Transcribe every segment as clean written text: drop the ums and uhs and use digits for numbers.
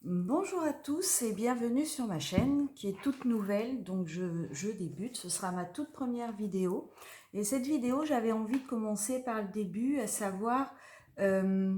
Bonjour à tous et bienvenue sur ma chaîne qui est toute nouvelle, donc je débute, ce sera ma toute première vidéo. Et cette vidéo, j'avais envie de commencer par le début, à savoir euh,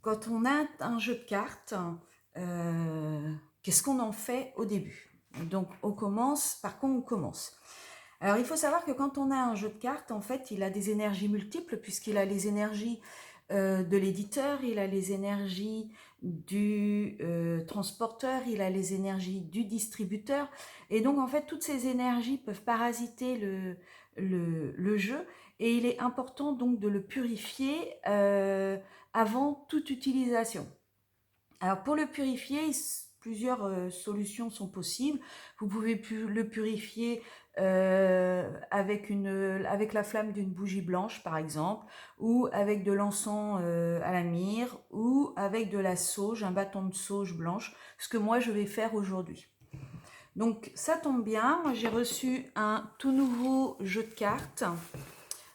quand on a un jeu de cartes, qu'est-ce qu'on en fait au début? Donc on commence, par quoi on commence? Alors il faut savoir que quand on a un jeu de cartes, en fait, il a des énergies multiples puisqu'il a les énergies de l'éditeur, il a les énergies du transporteur, il a les énergies du distributeur. Et donc en fait, toutes ces énergies peuvent parasiter le jeu et il est important donc de le purifier avant toute utilisation. Alors pour le purifier, plusieurs solutions sont possibles. Vous pouvez le purifier avec la flamme d'une bougie blanche par exemple, ou avec de l'encens à la myrrhe, ou avec de la sauge, un bâton de sauge blanche, ce que moi je vais faire aujourd'hui. Donc ça tombe bien, moi j'ai reçu un tout nouveau jeu de cartes,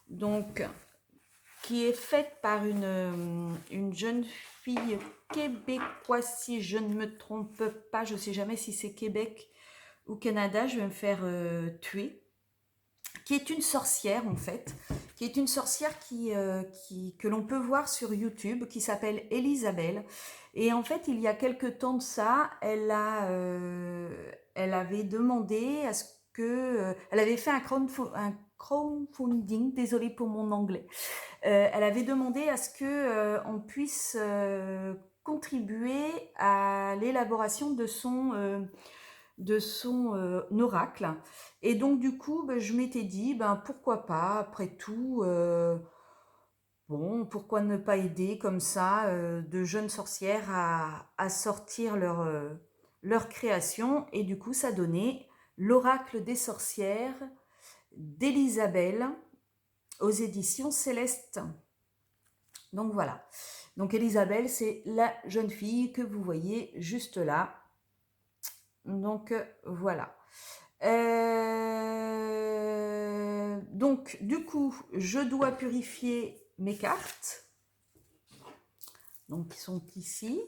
donc qui est faite par une jeune fille québécoise, si je ne me trompe pas. Je ne sais jamais si c'est Québec ou Canada, je vais me faire tuer. Qui est une sorcière en fait, qui est une sorcière que l'on peut voir sur YouTube, qui s'appelle Elisabelle. Et en fait, il y a quelque temps de ça, elle avait demandé à ce que, elle avait fait un crowdfunding, désolé pour mon anglais, elle avait demandé à ce que on puisse contribuer à l'élaboration de son oracle. Et donc du coup, ben, je m'étais dit, ben, pourquoi pas, après tout, bon, pourquoi ne pas aider comme ça de jeunes sorcières à sortir leur création. Et du coup, ça donnait l'oracle des sorcières d'Elisabelle aux éditions Céleste. Donc voilà. Donc Elisabelle, c'est la jeune fille que vous voyez juste là. Donc voilà. Donc du coup, je dois purifier mes cartes. Donc ils sont ici,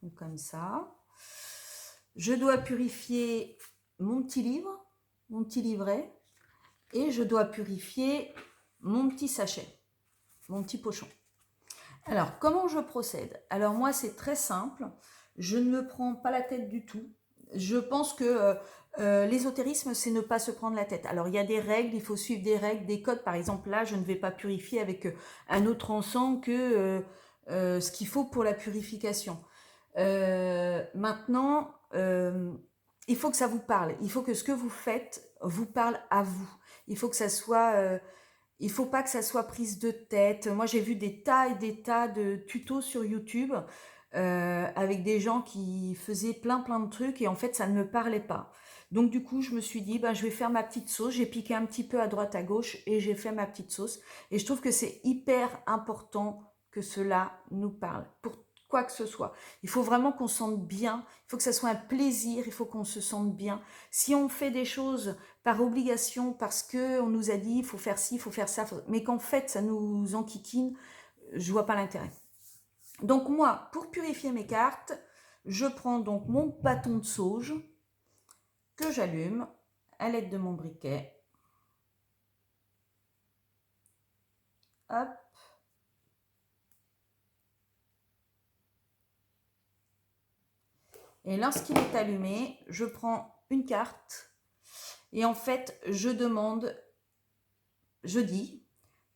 ils sont comme ça. Je dois purifier mon petit livre, mon petit livret, et je dois purifier mon petit sachet, mon petit pochon. Alors, comment je procède? Alors moi, c'est très simple. Je ne me prends pas la tête du tout. Je pense que l'ésotérisme, c'est ne pas se prendre la tête. Alors, il y a des règles, il faut suivre des règles, des codes. Par exemple, là, je ne vais pas purifier avec un autre encens que ce qu'il faut pour la purification. Maintenant, il faut que ça vous parle. Il faut que ce que vous faites vous parle à vous. Il faut que ça soit il faut pas que ça soit prise de tête. Moi, j'ai vu des tas et des tas de tutos sur YouTube avec des gens qui faisaient plein de trucs et en fait, ça ne me parlait pas. Donc du coup, je me suis dit, ben, je vais faire ma petite sauce. J'ai piqué un petit peu à droite, à gauche et j'ai fait ma petite sauce. Et je trouve que c'est hyper important que cela nous parle pour quoi que ce soit. Il faut vraiment qu'on se sente bien. Il faut que ça soit un plaisir. Il faut qu'on se sente bien. Si on fait des choses par obligation, parce que on nous a dit il faut faire ci, il faut faire ça, mais qu'en fait ça nous enquiquine, je vois pas l'intérêt. Donc moi, pour purifier mes cartes, je prends donc mon bâton de sauge que j'allume à l'aide de mon briquet. Hop. Et lorsqu'il est allumé, je prends une carte et en fait, je demande, je dis,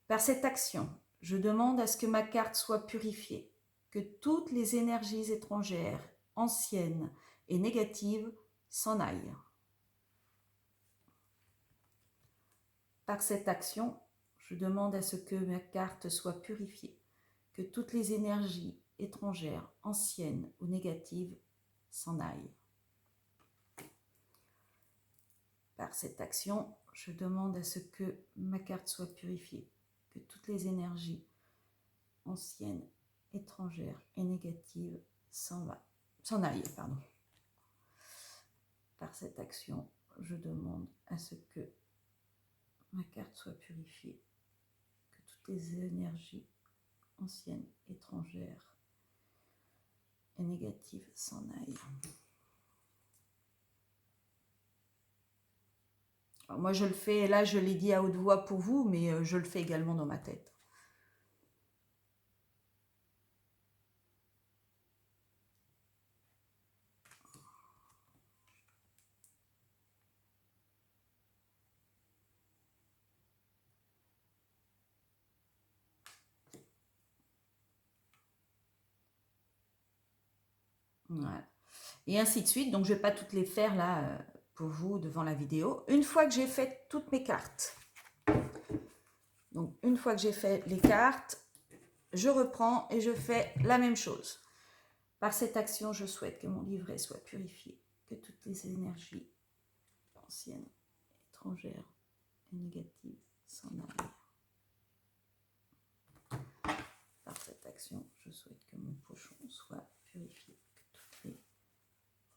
par cette action, je demande à ce que ma carte soit purifiée, que toutes les énergies étrangères, anciennes et négatives, s'en aillent. Par cette action, je demande à ce que ma carte soit purifiée, que toutes les énergies étrangères, anciennes ou négatives, s'en aillent. Par cette action, je demande à ce que ma carte soit purifiée, que toutes les énergies anciennes, étrangères et négatives s'en aillent. Par cette action, je demande à ce que ma carte soit purifiée, que toutes les énergies anciennes, étrangères et négative s'en aille. Alors moi, je le fais, là, je l'ai dit à haute voix pour vous, mais je le fais également dans ma tête. Voilà. Et ainsi de suite. Donc, je ne vais pas toutes les faire là pour vous devant la vidéo. Une fois que j'ai fait toutes mes cartes, donc une fois que j'ai fait les cartes, je reprends et je fais la même chose. Par cette action, je souhaite que mon livret soit purifié, que toutes les énergies anciennes, étrangères et négatives s'en aillent. Par cette action, je souhaite que mon pochon soit purifié, que toutes les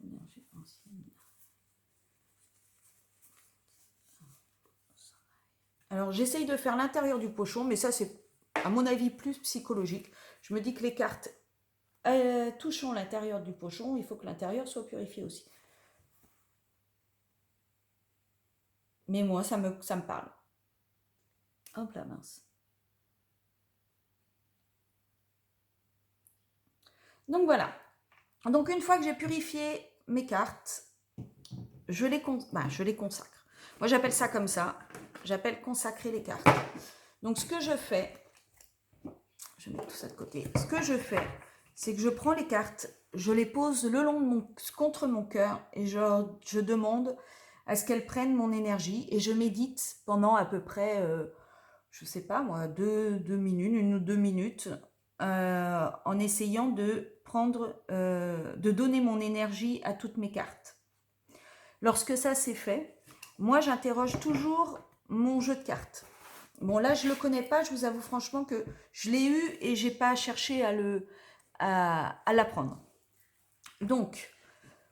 énergies anciennes. Alors, j'essaye de faire l'intérieur du pochon, mais ça, c'est, à mon avis, plus psychologique. Je me dis que les cartes touchant l'intérieur du pochon, il faut que l'intérieur soit purifié aussi. Mais moi, ça me parle. Hop là, mince. Donc voilà. Donc une fois que j'ai purifié mes cartes, je les consacre. Moi, j'appelle ça comme ça. J'appelle consacrer les cartes. Donc ce que je fais, je vais mettre tout ça de côté. Ce que je fais, c'est que je prends les cartes, je les pose le long de contre mon cœur et je demande à ce qu'elles prennent mon énergie et je médite pendant à peu près, je ne sais pas moi, 1 ou 2 minutes, en essayant de de donner mon énergie à toutes mes cartes. Lorsque ça c'est fait, moi j'interroge toujours mon jeu de cartes. Bon là je le connais pas, je vous avoue franchement que je l'ai eu et j'ai pas cherché à l'apprendre. Donc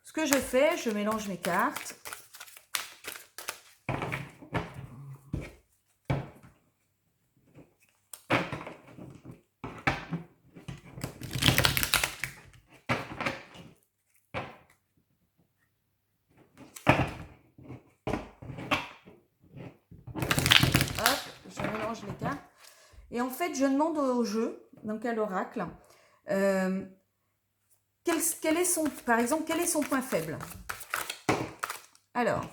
ce que je fais, je mélange mes cartes. Je mélange les cartes. Et en fait, je demande au jeu, donc à l'oracle, quel est son, par exemple, quel est son point faible? Alors,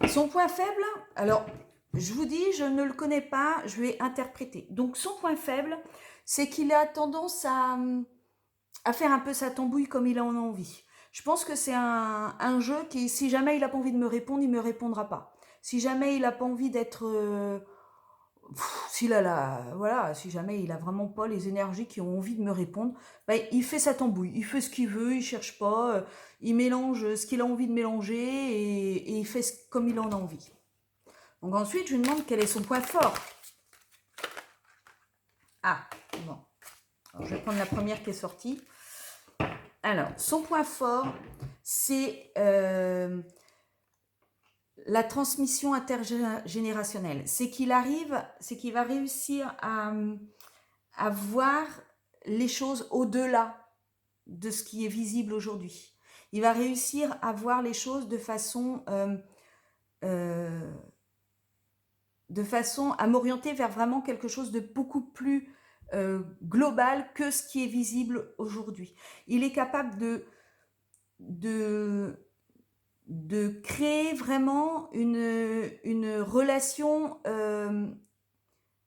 son point faible, alors, je vous dis, je ne le connais pas, je vais interpréter. Donc, son point faible, c'est qu'il a tendance à faire un peu sa tambouille comme il en a envie. Je pense que c'est un jeu qui, si jamais il n'a pas envie de me répondre, il ne me répondra pas. Si jamais il n'a pas envie d'être... voilà, si jamais il a vraiment pas les énergies qui ont envie de me répondre, ben, il fait sa tambouille, il fait ce qu'il veut, il cherche pas, il mélange ce qu'il a envie de mélanger et il fait comme il en a envie. Donc ensuite, je lui demande quel est son point fort. Ah, bon. Alors, je vais prendre la première qui est sortie. Alors, son point fort, c'est la transmission intergénérationnelle. C'est qu'il va réussir à voir les choses au-delà de ce qui est visible aujourd'hui. Il va réussir à voir les choses de façon à m'orienter vers vraiment quelque chose de beaucoup plus global que ce qui est visible aujourd'hui. Il est capable de créer vraiment une relation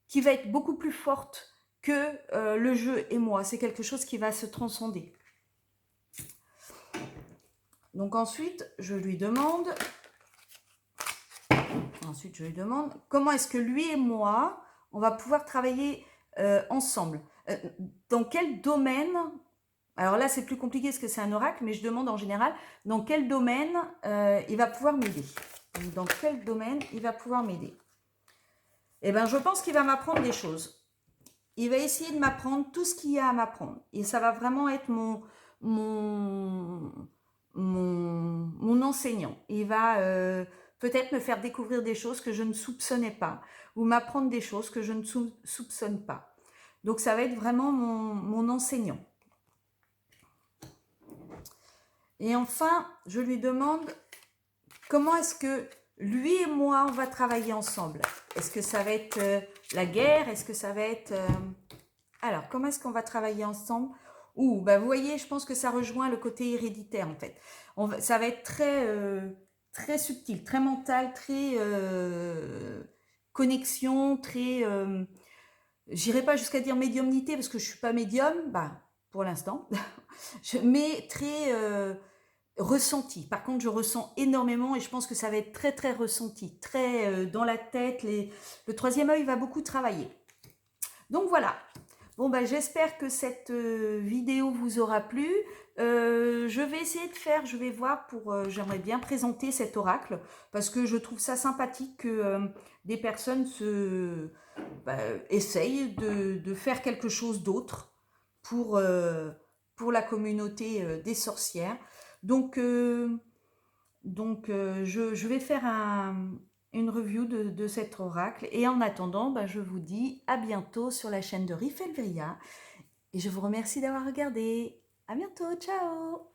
qui va être beaucoup plus forte que le jeu et moi. C'est quelque chose qui va se transcender. Donc ensuite, je lui demande comment est-ce que lui et moi, on va pouvoir travailler ensemble. Dans quel domaine, alors là c'est plus compliqué parce que c'est un oracle, mais je demande en général, dans quel domaine il va pouvoir m'aider. Dans quel domaine il va pouvoir m'aider. Eh bien, je pense qu'il va m'apprendre des choses. Il va essayer de m'apprendre tout ce qu'il y a à m'apprendre. Et ça va vraiment être mon enseignant. Il va peut-être me faire découvrir des choses que je ne soupçonnais pas, ou m'apprendre des choses que je ne soupçonne pas. Donc ça va être vraiment mon enseignant. Et enfin, je lui demande comment est-ce que lui et moi, on va travailler ensemble. Est-ce que ça va être la guerre? Est-ce que ça va être... Alors, comment est-ce qu'on va travailler ensemble? Bah, vous voyez, je pense que ça rejoint le côté héréditaire, en fait. Ça va être très subtil, très mental, très connexion, très... j'irai pas jusqu'à dire médiumnité, parce que je suis pas médium, bah, pour l'instant. Mais très ressenti. Par contre, je ressens énormément et je pense que ça va être très ressenti, très dans la tête. Le troisième œil va beaucoup travailler. Donc voilà. Bon, bah, j'espère que cette vidéo vous aura plu. Je vais essayer de faire, je vais voir j'aimerais bien présenter cet oracle parce que je trouve ça sympathique que des personnes bah, essayent de faire quelque chose d'autre pour la communauté des sorcières. Donc, je vais faire une review de cet oracle. Et en attendant, bah, je vous dis à bientôt sur la chaîne de Rifelveria. Et je vous remercie d'avoir regardé. À bientôt, ciao!